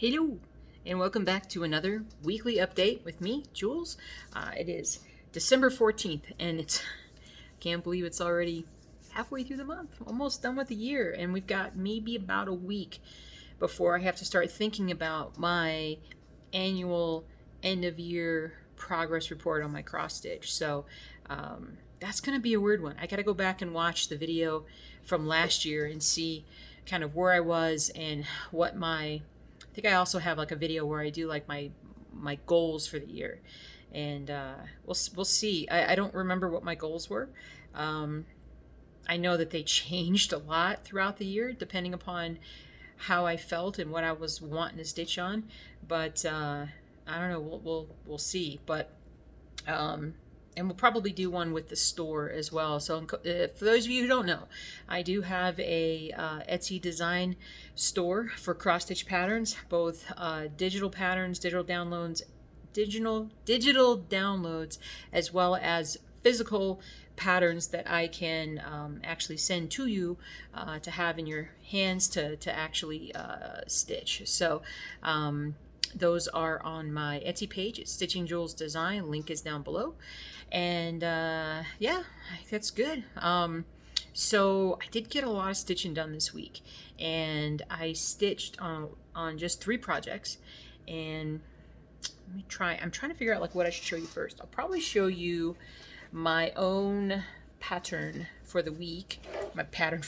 Hello, and welcome back to another weekly update with me, Jules. It is December 14th, and I can't believe it's already halfway through the month, almost done with the year, and we've got maybe about a week before I have to start thinking about my annual end-of-year progress report on my cross stitch. So that's going to be a weird one. I got to go back and watch the video from last year and see kind of where I was and what I think I also have like a video where I do like my goals for the year, and we'll see. I don't remember what my goals were. I know that they changed a lot throughout the year depending upon how I felt and what I was wanting to stitch on, but I don't know. We'll see. But and we'll probably do one with the store as well. So for those of you who don't know, I do have a Etsy design store for cross stitch patterns, both digital patterns, digital downloads, as well as physical patterns that I can actually send to you to have in your hands to actually stitch. So those are on my Etsy page. It's Stitching Jules Design. Link is down below. And yeah, that's good. So I did get a lot of stitching done this week, and I stitched on just 3 projects. And I'm trying to figure out like what I should show you first. I'll probably show you my own pattern for the week. My pattern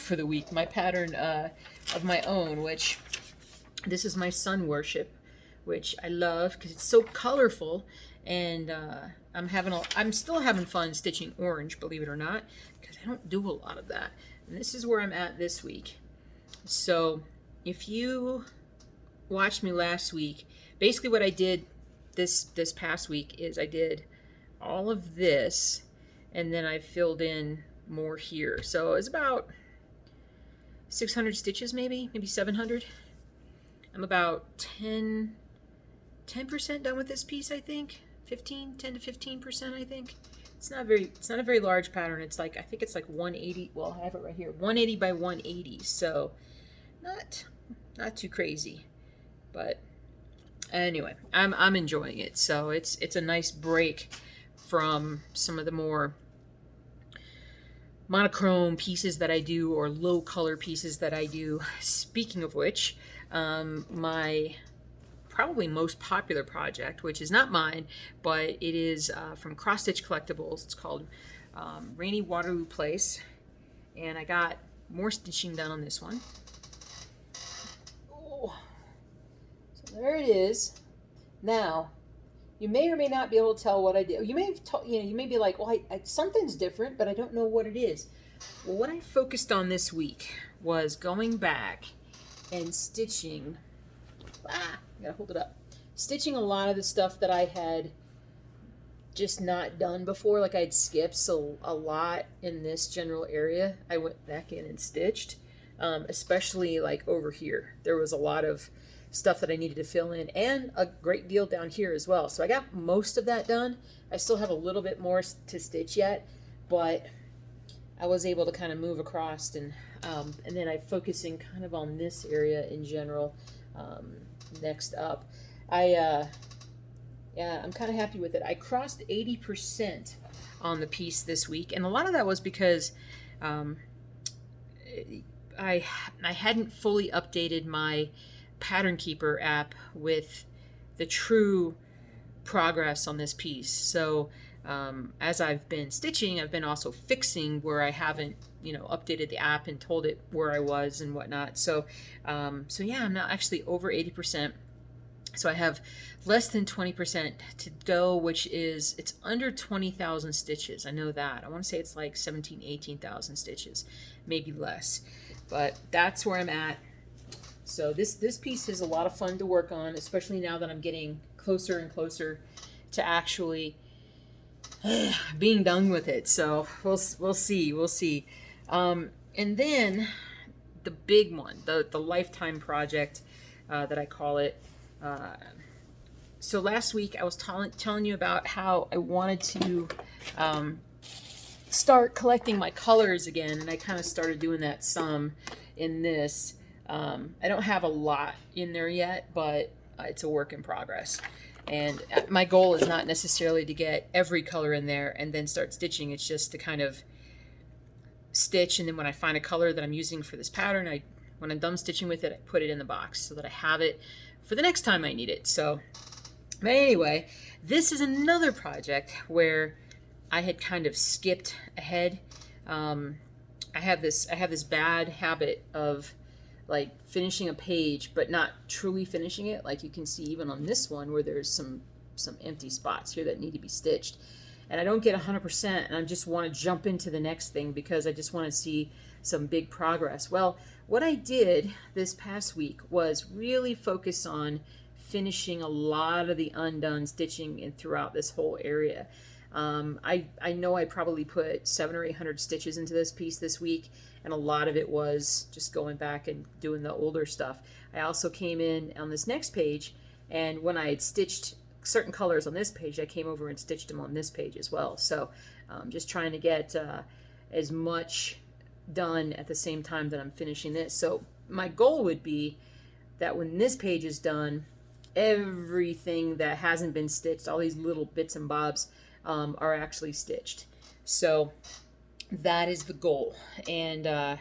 of my own, which this is my sun worship, which I love because it's so colorful, and I'm still having fun stitching orange, believe it or not, because I don't do a lot of that. And this is where I'm at this week. So if you watched me last week, basically what I did this past week is I did all of this, and then I filled in more here. So it's about 600 stitches, maybe 700. I'm about 10% done with this piece, I think. 10 to 15%, I think. It's not a very large pattern. It's like, I think it's like 180. Well, I have it right here, 180 by 180. So not too crazy, but anyway, I'm enjoying it. So it's a nice break from some of the more monochrome pieces that I do, or low color pieces that I do. Speaking of which, my probably most popular project, which is not mine, but it is from Cross Stitch Collectibles. It's called Rainy Waterloo Place, and I got more stitching done on this one. Oh, so there it is. Now, you may or may not be able to tell what I did. You may have you may be like, well, something's different, but I don't know what it is. Well, what I focused on this week was going back and stitching. I gotta hold it up. Stitching a lot of the stuff that I had just not done before, like I'd skipped. So a lot in this general area, I went back in and stitched, especially like over here. There was a lot of stuff that I needed to fill in, and a great deal down here as well. So I got most of that done. I still have a little bit more to stitch yet, but I was able to kind of move across, and then I'm focusing kind of on this area in general. Next up, yeah, I'm kind of happy with it. I crossed 80% on the piece this week, and a lot of that was because I hadn't fully updated my Pattern Keeper app with the true progress on this piece. So as I've been stitching, I've been also fixing where I haven't updated the app and told it where I was and whatnot. So yeah, I'm now actually over 80%. So I have less than 20% to go, which is, it's under 20,000 stitches. I know that. I want to say it's like 18,000 stitches, maybe less, but that's where I'm at. So this piece is a lot of fun to work on, especially now that I'm getting closer and closer to actually being done with it. So we'll see. And then the big one, the lifetime project that I call it. So last week I was telling you about how I wanted to start collecting my colors again, and I kind of started doing that some in this. I don't have a lot in there yet, but it's a work in progress. And my goal is not necessarily to get every color in there and then start stitching. It's just to kind of stitch, and then when I find a color that I'm using for this pattern, when I'm done stitching with it, I put it in the box so that I have it for the next time I need it. So, but anyway, this is another project where I had kind of skipped ahead. I have this bad habit of like finishing a page but not truly finishing it. Like you can see even on this one where there's some empty spots here that need to be stitched, and I don't get 100%, and I just want to jump into the next thing because I just want to see some big progress. Well, what I did this past week was really focus on finishing a lot of the undone stitching and throughout this whole area. I know I probably put 700 or 800 stitches into this piece this week, and a lot of it was just going back and doing the older stuff. I also came in on this next page, and when I had stitched certain colors on this page, I came over and stitched them on this page as well. So just trying to get as much done at the same time that I'm finishing this. So my goal would be that when this page is done, everything that hasn't been stitched, all these little bits and bobs, are actually stitched. So that is the goal. And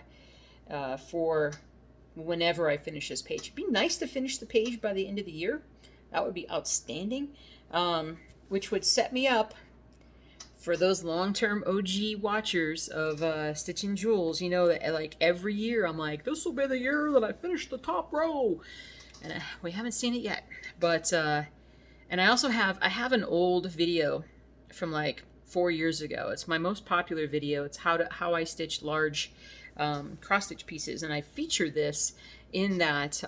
for whenever I finish this page, it'd be nice to finish the page by the end of the year. That would be outstanding, which would set me up for those long-term OG watchers of Stitching Jewels. You know that like every year I'm like, this will be the year that I finish the top row, and we haven't seen it yet. But and I also have an old video from like 4 years ago. It's my most popular video. It's how I stitched large cross stitch pieces, and I feature this in that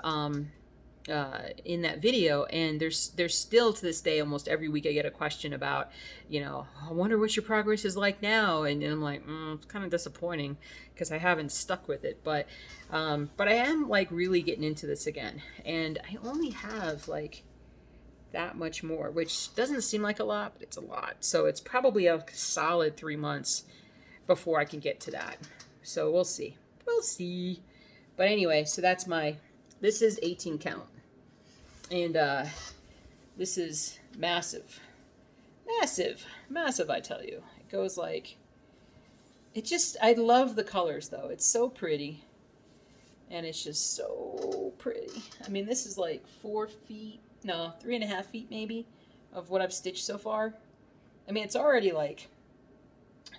video. And there's still to this day, almost every week I get a question about, you know, I wonder what your progress is like now, and I'm like, it's kind of disappointing because I haven't stuck with it, but I am like really getting into this again, and I only have like that much more, which doesn't seem like a lot, but it's a lot. So it's probably a solid 3 months before I can get to that. So we'll see. But anyway, so that's this is 18 count. And this is massive, I tell you. It goes like, I love the colors though. It's so pretty. And it's just so pretty. I mean, this is like 4 feet, no, 3.5 feet maybe of what I've stitched so far. I mean, it's already like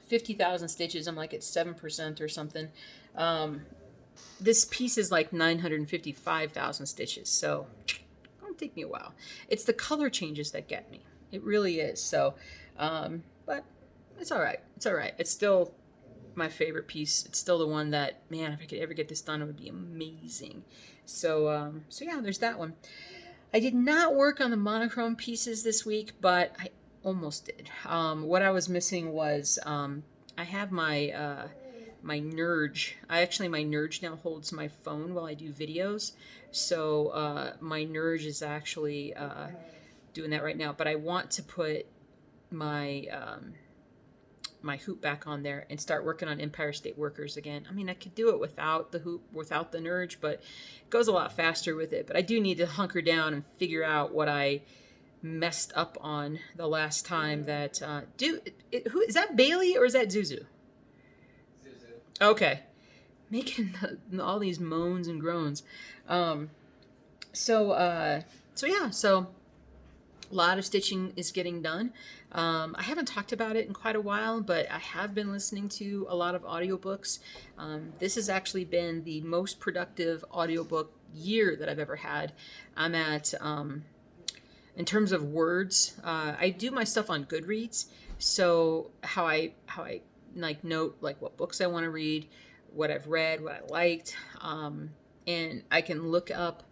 50,000 stitches. I'm like at 7% or something. This piece is like 955,000 stitches. So it'll take me a while. It's the color changes that get me. It really is. So, but it's all right. It's all right. It's still my favorite piece. It's still the one that, man, if I could ever get this done, it would be amazing. So, so yeah, there's that one. I did not work on the monochrome pieces this week, but I almost did. What I was missing was I have my my Nerge. My Nerge now holds my phone while I do videos. So my Nerge is actually doing that right now. But I want to put my my hoop back on there and start working on Empire State Workers again. I mean, I could do it without the hoop, without the Nerge, but it goes a lot faster with it. But I do need to hunker down and figure out what I messed up on the last time that who is that, Bailey or is that Zuzu? Zuzu. Okay. Making all these moans and groans. So yeah, so a lot of stitching is getting done. I haven't talked about it in quite a while, but I have been listening to a lot of audiobooks. This has actually been the most productive audiobook year that I've ever had. I'm at, in terms of words, I do my stuff on Goodreads. So how I like note like what books I want to read, what I've read, what I liked, and I can look up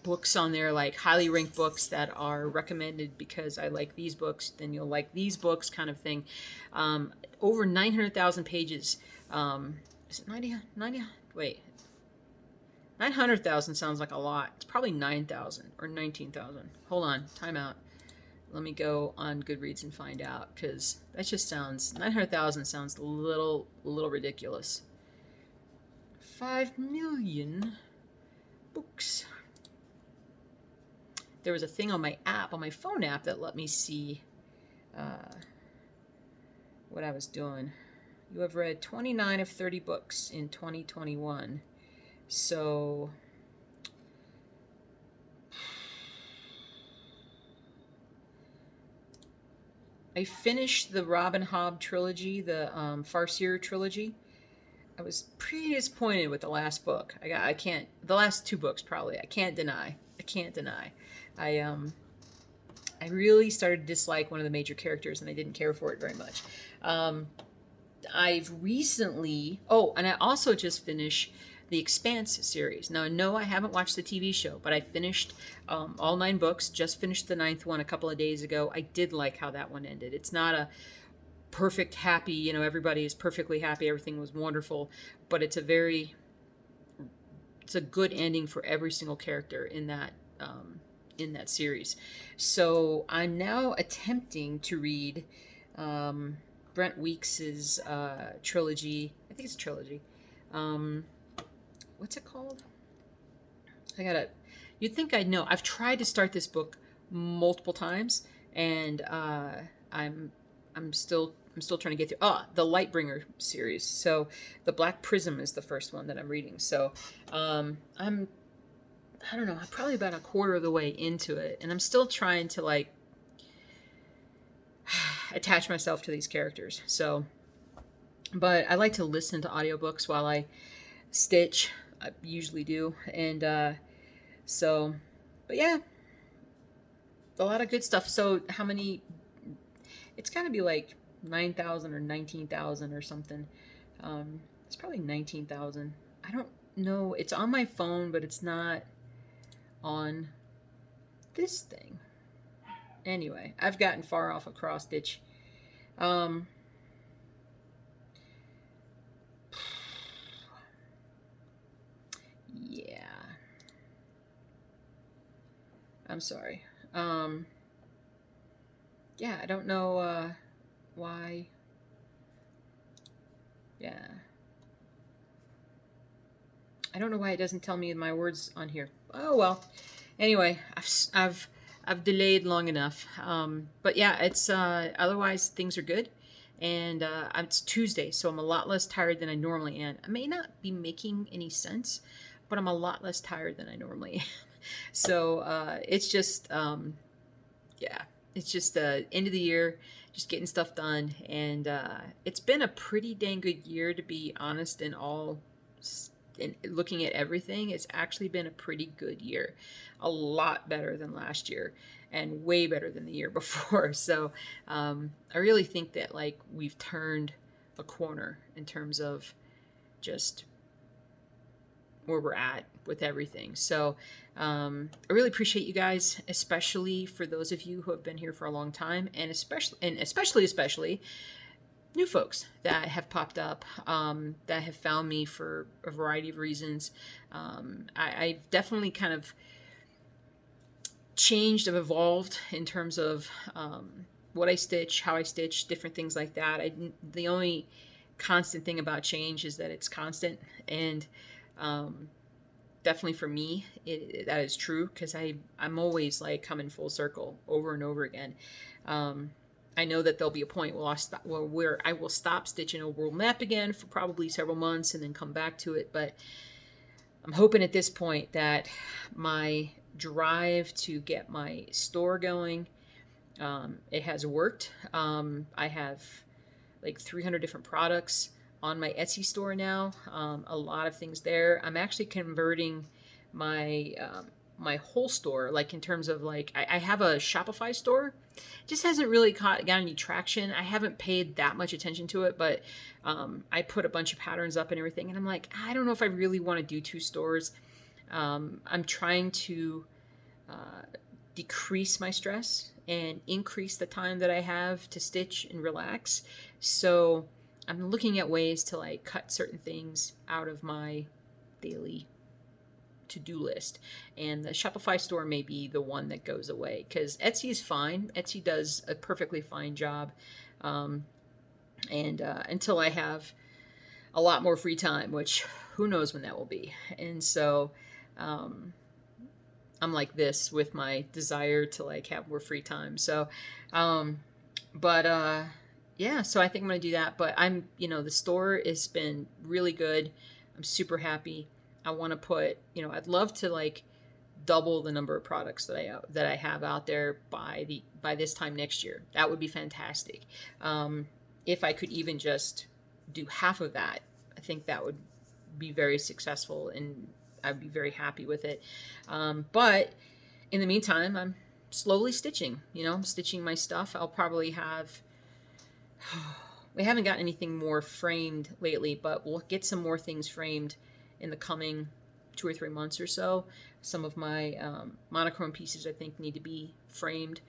books on there, like highly ranked books that are recommended because I like these books, then you'll like these books, kind of thing. Over 900,000 pages. Is it 90? Wait. 900,000 sounds like a lot. It's probably 9,000 or 19,000. Hold on, time out. Let me go on Goodreads and find out, because that just sounds, 900,000 sounds a little ridiculous. 5 million books. there was a thing on my app, on my phone app, that let me see what I was doing. You have read 29 of 30 books in 2021. So I finished the Robin Hobb trilogy, the Farseer trilogy. I was pretty disappointed with the last book. The last two books probably. I can't deny. I really started to dislike one of the major characters, and I didn't care for it very much. I've recently, and I also just finished the Expanse series. Now, no, I haven't watched the TV show, but I finished all 9 books, just finished the 9th one a couple of days ago. I did like how that one ended. It's not a perfect happy, everybody is perfectly happy, everything was wonderful, but it's a good ending for every single character in that series. So I'm now attempting to read Brent Weeks's trilogy. I think it's a trilogy. What's it called? You'd think I'd know. I've tried to start this book multiple times, and I'm still trying to get through. The Lightbringer series. So the Black Prism is the first one that I'm reading. So I don't know, I'm probably about a quarter of the way into it, and I'm still trying to attach myself to these characters. So, but I like to listen to audiobooks while I stitch. I usually do. And but yeah, a lot of good stuff. So how many? It's got to be 9,000 or 19,000 or something. It's probably 19,000. I don't know. It's on my phone, but it's not on this thing. Anyway, I've gotten far off a cross stitch. Yeah. I'm sorry. Yeah, I don't know why. Yeah. I don't know why it doesn't tell me my words on here. Oh well. Anyway, I've delayed long enough. But yeah, it's otherwise things are good. And it's Tuesday, so I'm a lot less tired than I normally am. I may not be making any sense, but I'm a lot less tired than I normally am. So it's just it's just end of the year, just getting stuff done, and it's been a pretty dang good year, to be honest. And looking at everything, it's actually been a pretty good year, a lot better than last year, and way better than the year before. So I really think that we've turned a corner in terms of just where we're at with everything. So I really appreciate you guys, especially for those of you who have been here for a long time, and especially new folks that have popped up, that have found me for a variety of reasons. I've definitely kind of changed, I've evolved in terms of what I stitch, how I stitch, different things like that. The only constant thing about change is that it's constant, and definitely for me, that is true, because I'm always coming full circle over and over again. I know that there'll be a point where I will stop stitching a world map again for probably several months and then come back to it. But I'm hoping at this point that my drive to get my store going, it has worked. I have 300 different products on my Etsy store now. A lot of things there. I'm actually converting my my whole store, in terms of I have a Shopify store. It just hasn't really got any traction. I haven't paid that much attention to it, but I put a bunch of patterns up and everything, and I'm I don't know if I really want to do 2 stores. I'm trying to decrease my stress and increase the time that I have to stitch and relax. So I'm looking at ways to cut certain things out of my daily to-do list, and the Shopify store may be the one that goes away, because Etsy is fine. Etsy does a perfectly fine job, and until I have a lot more free time, which who knows when that will be. And so I'm like this with my desire to like have more free time. So, um, but yeah, so I think I'm gonna do that. But I'm, the store has been really good. I'm super happy. I want to put, I'd love to like double the number of products that I have out there by this time next year. That would be fantastic. If I could even just do half of that, I think that would be very successful, and I'd be very happy with it. But in the meantime, I'm slowly stitching. I'm stitching my stuff. I'll probably have. We haven't got anything more framed lately, but we'll get some more things framed in the coming 2 or 3 months or so. Some of my monochrome pieces I think need to be framed,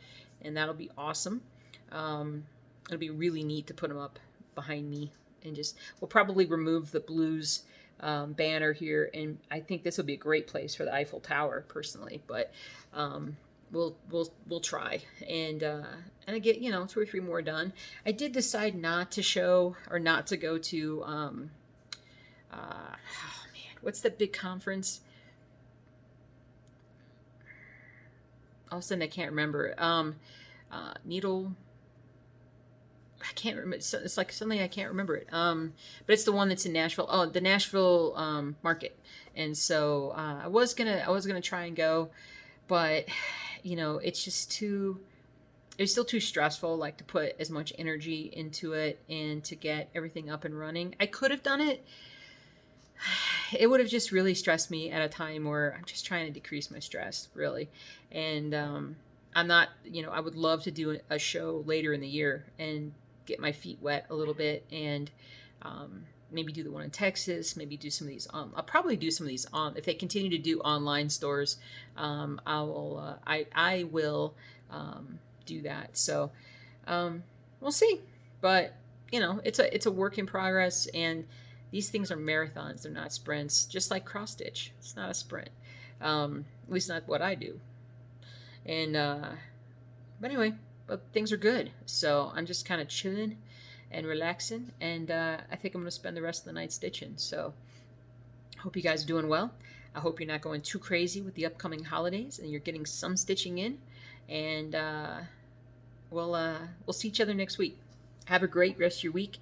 and that'll be awesome. It'll be really neat to put them up behind me, and we'll probably remove the blues banner here, and I think this will be a great place for the Eiffel Tower personally, but we'll try, and I get 2 or 3 more done. I did decide not to show or not to go to what's that big conference? All of a sudden I can't remember. Needle. I can't remember. It's like something I can't remember it. But it's the one that's in Nashville. Oh, the Nashville market. And so I was gonna try and go, but it's just it's still too stressful, like to put as much energy into it and to get everything up and running. I could have done it. It would have just really stressed me at a time where I'm just trying to decrease my stress, really. And I'm not, I would love to do a show later in the year and get my feet wet a little bit, and maybe do the one in Texas, maybe do some of these. I'll probably do some of these if they continue to do online stores. I will do that. So we'll see. But it's a work in progress, and these things are marathons. They're not sprints. Just like cross stitch, it's not a sprint. At least not what I do. And but anyway, but things are good. So I'm just kind of chilling and relaxing, and I think I'm gonna spend the rest of the night stitching. So hope you guys are doing well. I hope you're not going too crazy with the upcoming holidays, and you're getting some stitching in. And we'll see each other next week. Have a great rest of your week,